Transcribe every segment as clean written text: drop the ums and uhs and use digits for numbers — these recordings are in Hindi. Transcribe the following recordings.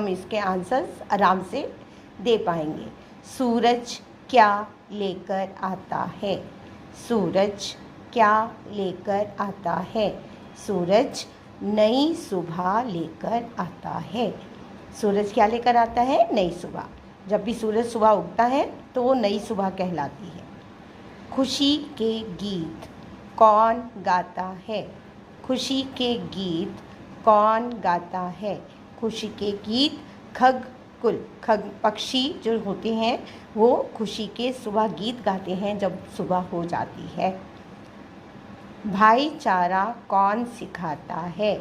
हम इसके आंसर्स आराम से दे पाएंगे। सूरज क्या लेकर आता है? सूरज क्या लेकर आता है? सूरज नई सुबह लेकर आता है। सूरज क्या लेकर आता है? नई सुबह। जब भी सूरज सुबह उगता है तो वो नई सुबह कहलाती है। खुशी के गीत कौन गाता है? खुशी के गीत कौन गाता है? खुशी के गीत खग पक्षी जो होते हैं वो खुशी के सुबह गीत गाते हैं जब सुबह हो जाती है। भाईचारा कौन सिखाता है?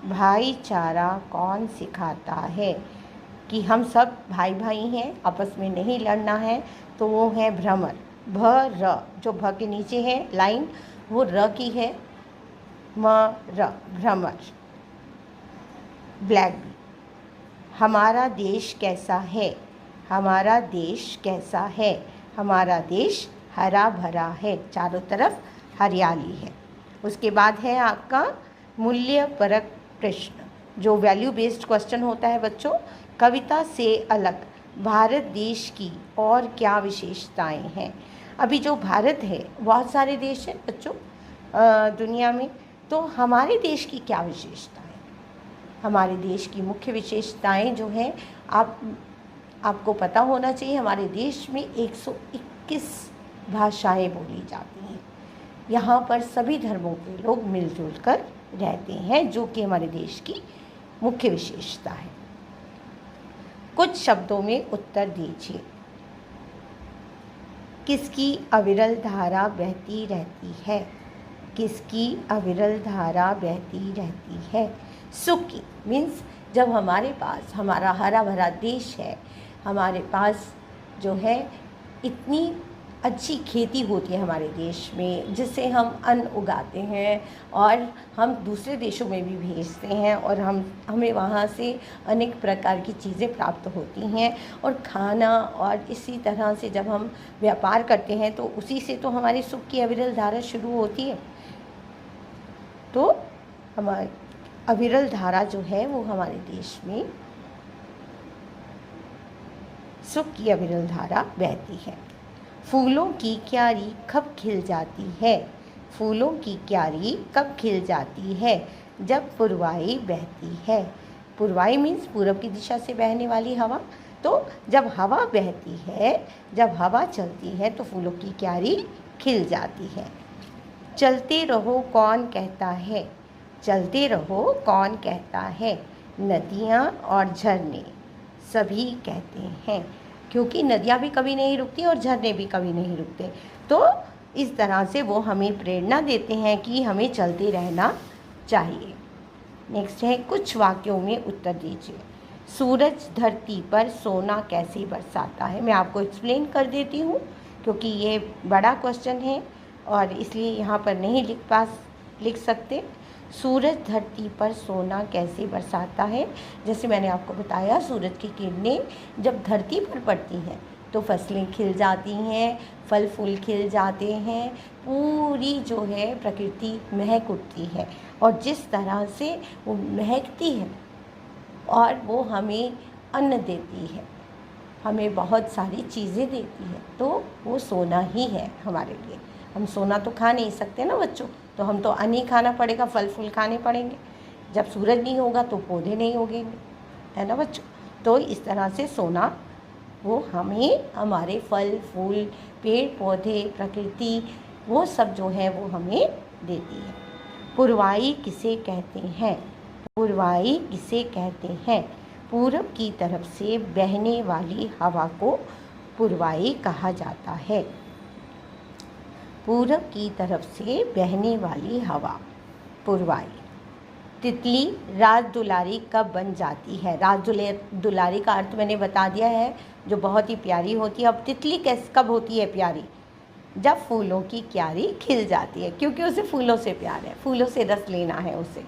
भाईचारा कौन सिखाता है? कि हम सब भाई भाई हैं, आपस में नहीं लड़ना है, तो वो है भ्रमर। र जो भ के नीचे है लाइन वो र की है। भ्रमर। ब्लैक। हमारा देश कैसा है? हमारा देश कैसा है? हमारा देश हरा भरा है, चारों तरफ हरियाली है। उसके बाद है आपका मूल्यपरक प्रश्न जो वैल्यू बेस्ड क्वेश्चन होता है बच्चों। कविता से अलग भारत देश की और क्या विशेषताएं हैं? अभी जो भारत है बहुत सारे देश हैं बच्चों दुनिया में, तो हमारे देश की क्या विशेषता है? हमारे देश की मुख्य विशेषताएं जो हैं आपको पता होना चाहिए। हमारे देश में 121 भाषाएं बोली जाती हैं। यहाँ पर सभी धर्मों के लोग मिलजुल कर रहते हैं, जो कि हमारे देश की मुख्य विशेषता है। कुछ शब्दों में उत्तर दीजिए। किसकी अविरल धारा बहती रहती है? किसकी अविरल धारा बहती रहती है? सुख की मीन्स जब हमारे पास हमारा हरा भरा देश है, हमारे पास जो है इतनी अच्छी खेती होती है हमारे देश में, जिससे हम अन्न उगाते हैं और हम दूसरे देशों में भी भेजते हैं और हमें वहाँ से अनेक प्रकार की चीज़ें प्राप्त होती हैं और खाना, और इसी तरह से जब हम व्यापार करते हैं तो उसी से तो हमारी सुख की अविरल धारा शुरू होती है। तो हमारी अविरल धारा जो है वो हमारे देश में सुख की अविरल धारा बहती है। फूलों की क्यारी कब खिल जाती है? फूलों की क्यारी कब खिल जाती है? जब पुरवाई बहती है। पुरवाई मीन्स पूरब की दिशा से बहने वाली हवा। तो जब हवा बहती है, जब हवा चलती है तो फूलों की क्यारी खिल जाती है। चलते रहो कौन कहता है? चलते रहो कौन कहता है? नदियाँ और झरने सभी कहते हैं, क्योंकि नदियाँ भी कभी नहीं रुकती और झरने भी कभी नहीं रुकते। तो इस तरह से वो हमें प्रेरणा देते हैं कि हमें चलते रहना चाहिए। नेक्स्ट है कुछ वाक्यों में उत्तर दीजिए। सूरज धरती पर सोना कैसे बरसाता है? मैं आपको एक्सप्लेन कर देती हूँ क्योंकि ये बड़ा क्वेश्चन है और इसलिए यहाँ पर नहीं लिख सकते। सूरज धरती पर सोना कैसे बरसाता है? जैसे मैंने आपको बताया, सूरज की किरणें जब धरती पर पड़ती हैं तो फसलें खिल जाती हैं, फल फूल खिल जाते हैं, पूरी जो है प्रकृति महक उठती है। और जिस तरह से वो महकती है और वो हमें अन्न देती है, हमें बहुत सारी चीज़ें देती है, तो वो सोना ही है हमारे लिए। हम सोना तो खा नहीं सकते ना बच्चों, तो हम तो अन्न ही खाना पड़ेगा, फल फूल खाने पड़ेंगे। जब सूरज नहीं होगा तो पौधे नहीं उगेंगे, है ना बच्चों। तो इस तरह से सोना वो हमें हमारे फल फूल, पेड़ पौधे, प्रकृति, वो सब जो है वो हमें देती है। पुरवाई किसे कहते हैं? पुरवाई किसे कहते हैं? पूरब की तरफ से बहने वाली हवा को पुरवाई कहा जाता है। पूरब की तरफ से बहने वाली हवा पुरवाई। तितली राज दुलारी कब बन जाती है? राज दुलारी का अर्थ मैंने बता दिया है, जो बहुत ही प्यारी होती है। अब तितली कब होती है प्यारी? जब फूलों की क्यारी खिल जाती है, क्योंकि उसे फूलों से प्यार है, फूलों से रस लेना है उसे।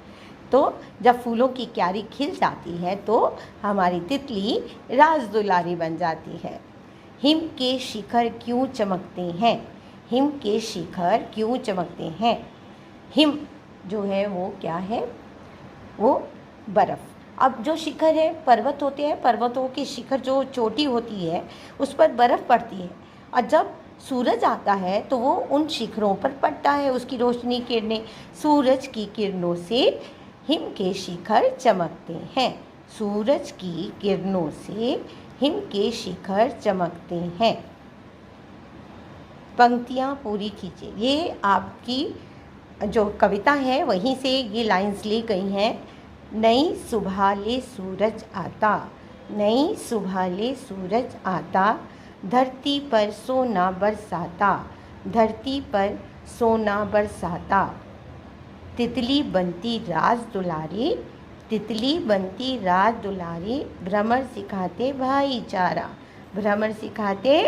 तो जब फूलों की क्यारी खिल जाती है तो हमारी तितली राज दुलारी बन जाती है। हिम के शिखर क्यों चमकते हैं? हिम के शिखर क्यों चमकते हैं? हिम जो है वो क्या है? वो बर्फ़। अब जो शिखर है, पर्वत होते हैं, पर्वतों के शिखर जो चोटी होती है उस पर बर्फ़ पड़ती है, और जब सूरज आता है तो वो उन शिखरों पर पड़ता है, उसकी रोशनी किरणें, सूरज की किरणों से हिम के शिखर चमकते हैं। सूरज की किरणों से हिम के शिखर चमकते हैं। पंक्तियाँ पूरी कीजिए। ये आपकी जो कविता है वहीं से ये लाइंस ली गई हैं। नई सुबह ले सूरज आता, नई सुबह ले सूरज आता, धरती पर सोना बरसाता, धरती पर सोना बरसाता। तितली बनती राज दुलारी, तितली बनती राज दुलारी, भ्रमर सिखाते भाईचारा, भ्रमर सिखाते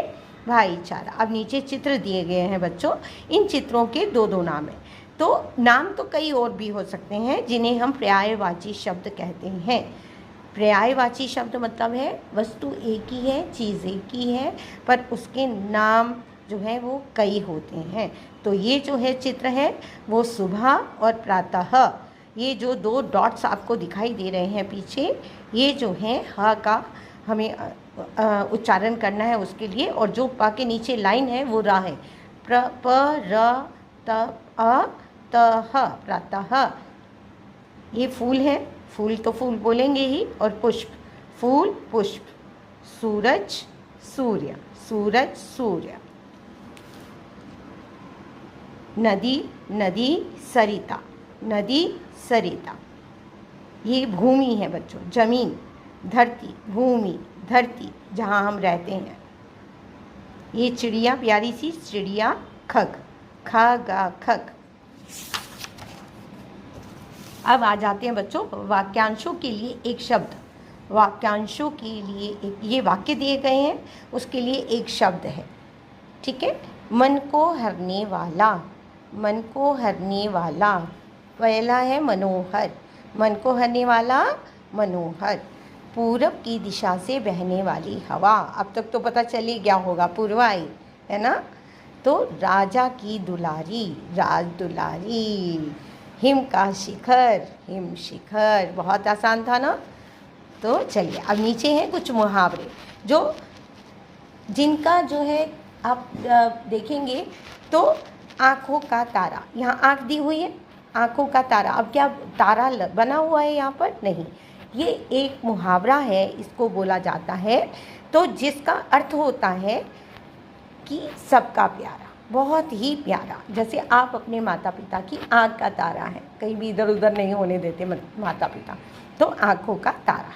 भाईचारा। अब नीचे चित्र दिए गए हैं बच्चों, इन चित्रों के दो दो नाम हैं। तो नाम तो कई और भी हो सकते हैं जिन्हें हम पर्यायवाची शब्द कहते हैं। पर्यायवाची शब्द मतलब है वस्तु एक ही है, चीज़ एक ही है, पर उसके नाम जो है वो कई होते हैं। तो ये जो है चित्र है वो सुबह और प्रातः, ये जो दो डॉट्स आपको दिखाई दे रहे हैं पीछे, ये जो है ह का हमें उच्चारण करना है उसके लिए, और जो प के नीचे लाइन है वो रा है। प र त अ त ह, प्रातः। ये फूल है, फूल तो फूल बोलेंगे ही, और पुष्प, फूल पुष्प। सूरज सूर्य, सूरज सूर्य। नदी नदी सरिता, नदी सरिता। ये भूमि है बच्चों, जमीन, धरती, भूमि, धरती, जहाँ हम रहते हैं। ये चिड़िया, प्यारी सी चिड़िया, खग, खगा खग। अब आ जाते हैं बच्चों वाक्यांशों के लिए एक शब्द। वाक्यांशों के लिए एक, ये वाक्य दिए गए हैं उसके लिए एक शब्द है, ठीक है। मन को हरने वाला, मन को हरने वाला। पहला है मनोहर, मन को हरने वाला मनोहर। पूरब की दिशा से बहने वाली हवा, अब तक तो पता चल ही गया होगा, पूर्वाई है ना। तो राजा की दुलारी, राज दुलारी। हिम का शिखर, हिम शिखर। बहुत आसान था ना। तो चलिए अब नीचे हैं कुछ मुहावरे जो जिनका जो है आप देखेंगे तो आँखों का तारा, यहाँ आँख दी हुई है, आँखों का तारा। अब क्या तारा बना हुआ है यहाँ पर? नहीं, ये एक मुहावरा है, इसको बोला जाता है तो जिसका अर्थ होता है कि सबका प्यारा, बहुत ही प्यारा। जैसे आप अपने माता पिता की आँख का तारा है, कहीं भी इधर उधर नहीं होने देते माता पिता, तो आँखों का तारा।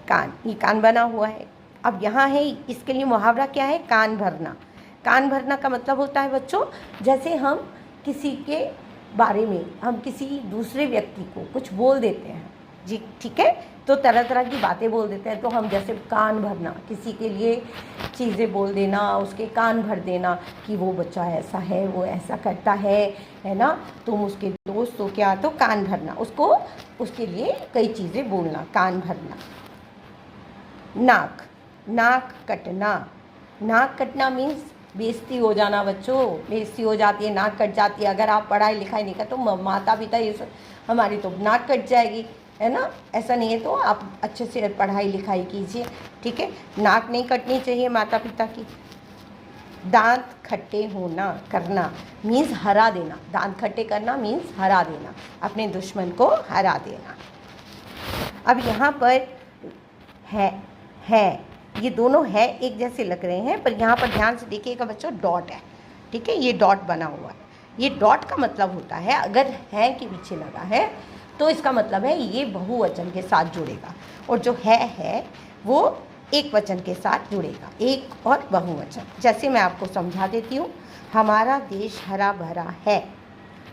कान, ये कान बना हुआ है। अब यहाँ है, इसके लिए मुहावरा क्या है? कान भरना। कान भरना का मतलब होता है बच्चों, जैसे हम किसी के बारे में, हम किसी दूसरे व्यक्ति को कुछ बोल देते हैं जी, ठीक है, तो तरह तरह की बातें बोल देते हैं, तो हम जैसे कान भरना, किसी के लिए चीज़ें बोल देना, उसके कान भर देना कि वो बच्चा ऐसा है, वो ऐसा करता है ना, तुम उसके दोस्त हो क्या, तो कान भरना, उसको उसके लिए कई चीज़ें बोलना, कान भरना। नाक, नाक कटना। नाक कटना मीन्स बेइज्जती हो जाना बच्चों, बेइज्जती हो जाती है, नाक कट जाती है। अगर आप पढ़ाई लिखाई नहीं कर तो माता पिता ये सब, हमारी तो नाक कट जाएगी, है ना। ऐसा नहीं है, तो आप अच्छे से पढ़ाई लिखाई कीजिए, ठीक है। नाक नहीं कटनी चाहिए माता पिता की। दांत खट्टे होना, करना मीन्स हरा देना। दांत खट्टे करना मीन्स हरा देना, अपने दुश्मन को हरा देना। अब यहाँ पर है, ये दोनों है एक जैसे लग रहे हैं, पर यहाँ पर ध्यान से देखिएगा बच्चों, डॉट है, ठीक है, ये डॉट बना हुआ है। ये डॉट का मतलब होता है, अगर है के पीछे लगा है तो इसका मतलब है ये बहुवचन के साथ जुड़ेगा, और जो है वो एक वचन के साथ जुड़ेगा, एक और बहुवचन। जैसे मैं आपको समझा देती हूँ, हमारा देश हरा भरा है,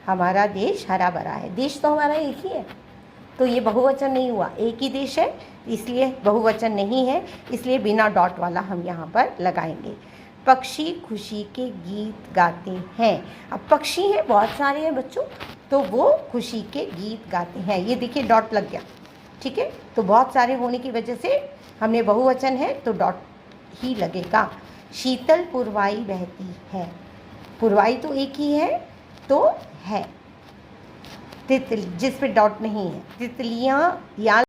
हमारा देश हरा भरा है। देश तो हमारा एक ही है, तो ये बहुवचन नहीं हुआ, एक ही देश है, इसलिए बहुवचन नहीं है, इसलिए बिना डॉट वाला हम यहाँ पर लगाएंगे। पक्षी खुशी के गीत गाते हैं। अब पक्षी हैं, बहुत सारे हैं बच्चों, तो वो खुशी के गीत गाते हैं। ये देखिए डॉट लग गया, ठीक है, तो बहुत सारे होने की वजह से हमने बहुवचन है तो डॉट ही लगेगा। शीतल पुरवाई बहती है, पुरवाई तो एक ही है तो है। तितली, जिस पे डॉट नहीं है, तितलियाँ या